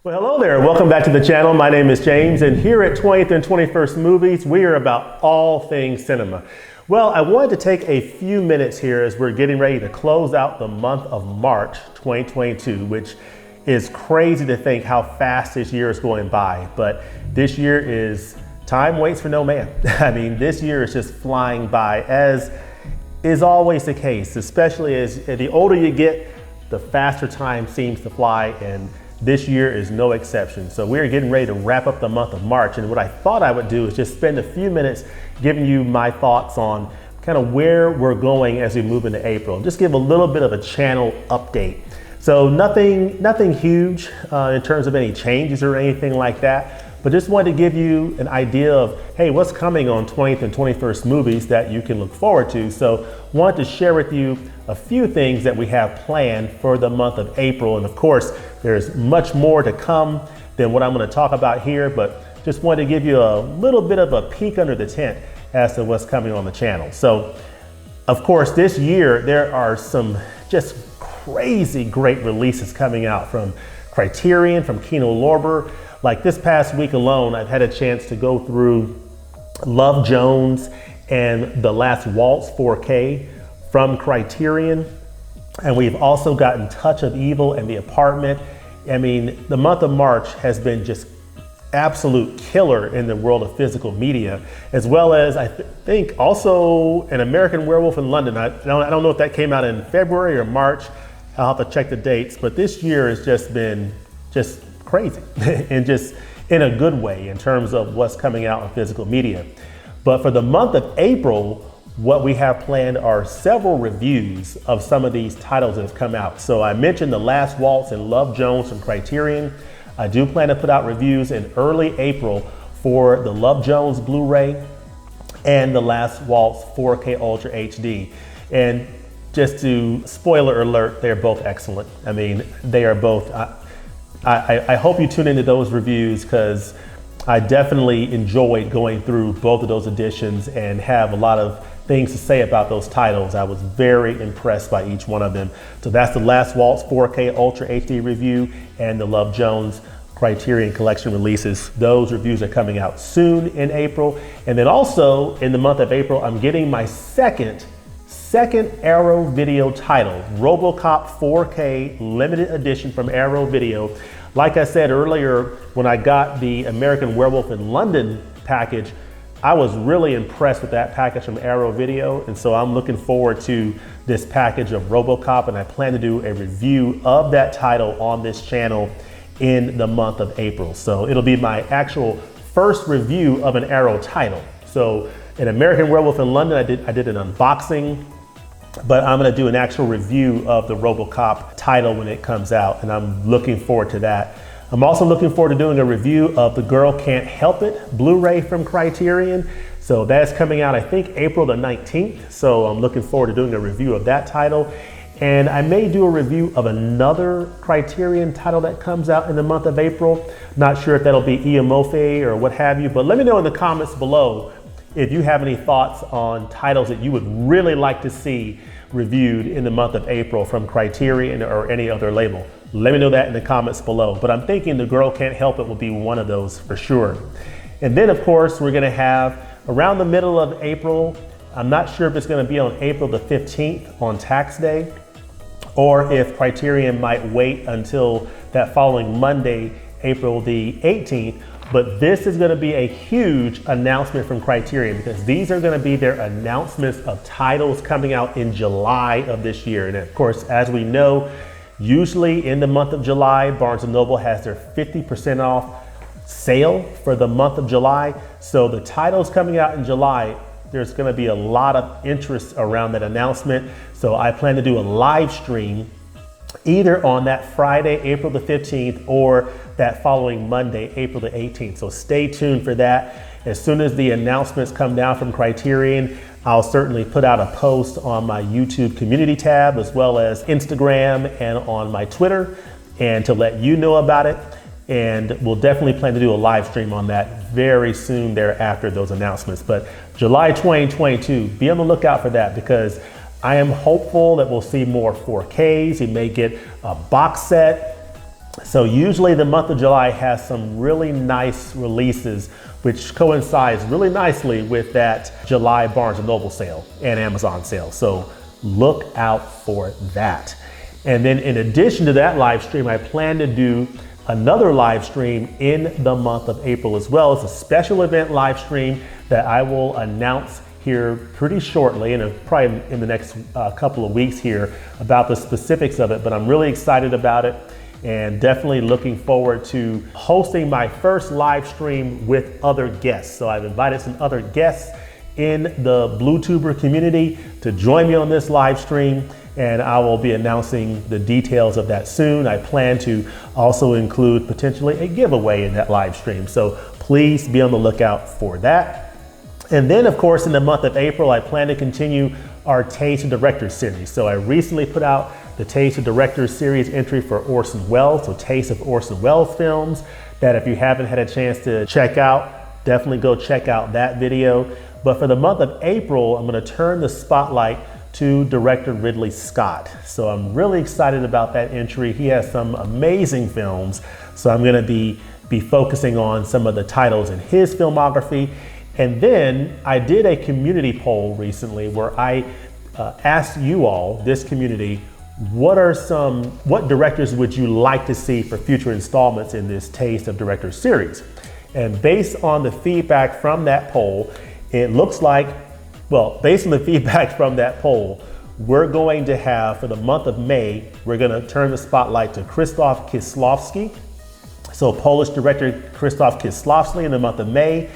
Well, hello there. Welcome back to the channel. My name is James, and here at 20th and 21st Movies, we are about all things cinema. Well, I wanted to take a few minutes here as we're getting ready to close out the month of March 2022, which is crazy to think how fast this year is going by. But this year is, time waits for no man. I mean, this year is just flying by, as is always the case, especially as the older you get, the faster time seems to fly, and this year is no exception. So we're getting ready to wrap up the month of March, and what I thought I would do is just spend a few minutes giving you my thoughts on kind of where we're going as we move into April. Just give a little bit of a channel update. So nothing huge in terms of any changes or anything like that, but just wanted to give you an idea of, hey, what's coming on 20th and 21st Movies that you can look forward to. So wanted to share with you a few things that we have planned for the month of April. And of course, there's much more to come than what I'm going to talk about here, but just wanted to give you a little bit of a peek under the tent as to what's coming on the channel. So of course, this year, there are some just crazy great releases coming out from Criterion, from Kino Lorber. Like this past week alone, I've had a chance to go through Love Jones and The Last Waltz 4K from Criterion. And we've also gotten Touch of Evil and The Apartment. I mean, the month of March has been just absolute killer in the world of physical media, as well as I think also An American Werewolf in London. I don't know if that came out in February or March. I'll have to check the dates, but this year has just been just crazy and just in a good way in terms of what's coming out in physical media. But for the month of April, what we have planned are several reviews of some of these titles that have come out. So I mentioned The Last Waltz and Love Jones from Criterion. I do plan to put out reviews in early April for the Love Jones Blu-ray and The Last Waltz 4K Ultra HD. And just to spoiler alert, they're both excellent. I mean, they are both, I hope you tune into those reviews because I definitely enjoyed going through both of those editions and have a lot of things to say about those titles. I was very impressed by each one of them. So that's The Last Waltz 4K Ultra HD review and the Love Jones Criterion Collection releases. Those reviews are coming out soon in April. And then also in the month of April, I'm getting my second Arrow Video title, RoboCop 4K limited edition from Arrow Video. Like I said earlier, when I got the American Werewolf in London package, I was really impressed with that package from Arrow Video, and so I'm looking forward to this package of RoboCop, and I plan to do a review of that title on this channel in the month of April. So it'll be my actual first review of an Arrow title. So in American Werewolf in London, I did an unboxing, but I'm gonna do an actual review of the RoboCop title when it comes out, and I'm looking forward to that. I'm also looking forward to doing a review of The Girl Can't Help It Blu-ray from Criterion. So that's coming out, I think, April the 19th. So I'm looking forward to doing a review of that title. And I may do a review of another Criterion title that comes out in the month of April. Not sure if that'll be Eomofe or what have you, but let me know in the comments below if you have any thoughts on titles that you would really like to see reviewed in the month of April from Criterion or any other label. Let me know that in the comments below. But I'm thinking The Girl Can't Help It will be one of those for sure. And then of course, we're gonna have around the middle of April, I'm not sure if it's gonna be on April the 15th on tax day, or if Criterion might wait until that following Monday, April the 18th. But this is gonna be a huge announcement from Criterion because these are gonna be their announcements of titles coming out in July of this year. And of course, as we know, usually in the month of July, Barnes & Noble has their 50% off sale for the month of July. So the titles coming out in July, there's gonna be a lot of interest around that announcement. So I plan to do a live stream either on that Friday, April the 15th, or that following Monday, April the 18th. So stay tuned for that. As soon as the announcements come down from Criterion, I'll certainly put out a post on my YouTube community tab, as well as Instagram and on my Twitter, and to let you know about it. And we'll definitely plan to do a live stream on that very soon thereafter those announcements. But July 2022, be on the lookout for that because I am hopeful that we'll see more 4Ks. You may get a box set So usually the month of July has some really nice releases, which coincides really nicely with that July Barnes & Noble sale and Amazon sale. So look out for that. And then in addition to that live stream, I plan to do another live stream in the month of April as well. It's a special event live stream that I will announce here pretty shortly, and probably in the next couple of weeks here, about the specifics of it. But I'm really excited about it and definitely looking forward to hosting my first live stream with other guests. So I've invited some other guests in the BlueTuber community to join me on this live stream, and I will be announcing the details of that soon. I plan to also include potentially a giveaway in that live stream, so please be on the lookout for that. And then of course in the month of April, I plan to continue our Taste of Directors series. So I recently put out the Taste of Directors series entry for Orson Welles, so Taste of Orson Welles films, that if you haven't had a chance to check out, definitely go check out that video. But for the month of April, I'm going to turn the spotlight to director Ridley Scott. So I'm really excited about that entry. He has some amazing films, so I'm going to be focusing on some of the titles in his filmography. And then I did a community poll recently where I asked you all, this community, what directors would you like to see for future installments in this Taste of Directors series? And based on the feedback from that poll, it looks like, well, based on the feedback from that poll, we're going to have, for the month of May, we're going to turn the spotlight to Krzysztof Kieślowski. So Polish director Krzysztof Kieślowski in the month of May.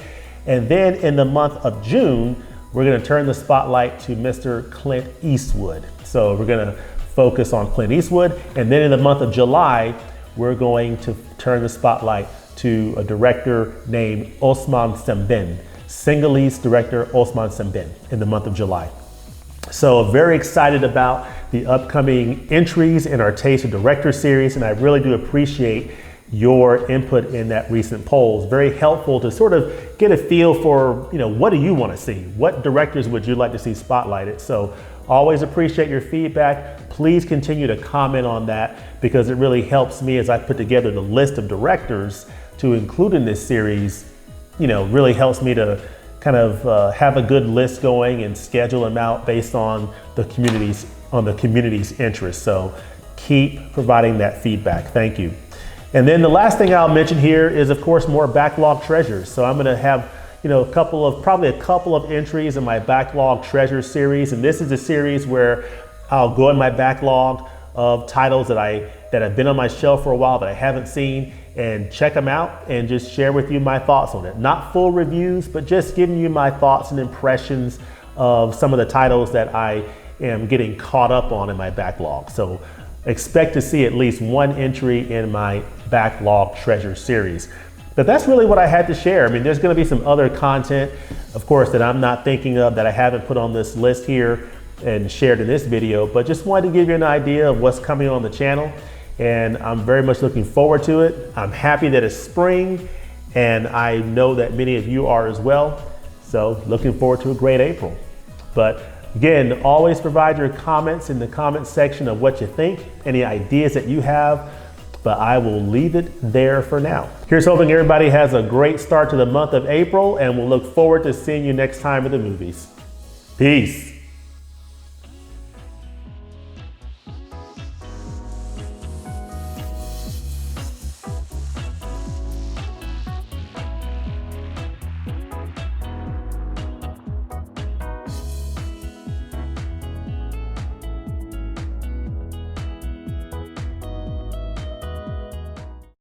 And then in the month of June, we're going to turn the spotlight to Mr. Clint Eastwood. So we're going to focus on Clint Eastwood. And then in the month of July, we're going to turn the spotlight to a director named Osman Sembin, Senegalese director Osman Sembin, in the month of July. So very excited about the upcoming entries in our Taste of Directors series, and I really do appreciate your input in that recent poll. It's very helpful to sort of get a feel for, what do you want to see? What directors would you like to see spotlighted? So always appreciate your feedback. Please continue to comment on that, because it really helps me as I put together the list of directors to include in this series. Really helps me to kind of have a good list going and schedule them out based on the community's interests. So keep providing that feedback. Thank you. And then the last thing I'll mention here is, of course, more backlog treasures. So I'm going to have, probably a couple of entries in my backlog treasure series. And this is a series where I'll go in my backlog of titles that have been on my shelf for a while that I haven't seen, and check them out and just share with you my thoughts on it. Not full reviews, but just giving you my thoughts and impressions of some of the titles that I am getting caught up on in my backlog. So expect to see at least one entry in my backlog treasure series. But that's really what I had to share. I mean, there's going to be some other content, of course, that I'm not thinking of, that I haven't put on this list here and shared in this video, but just wanted to give you an idea of what's coming on the channel. And I'm very much looking forward to it. I'm happy that it's spring, and I know that many of you are as well. So looking forward to a great April. But again, always provide your comments in the comment section of what you think, any ideas that you have, but I will leave it there for now. Here's hoping everybody has a great start to the month of April, and we'll look forward to seeing you next time at the movies. Peace.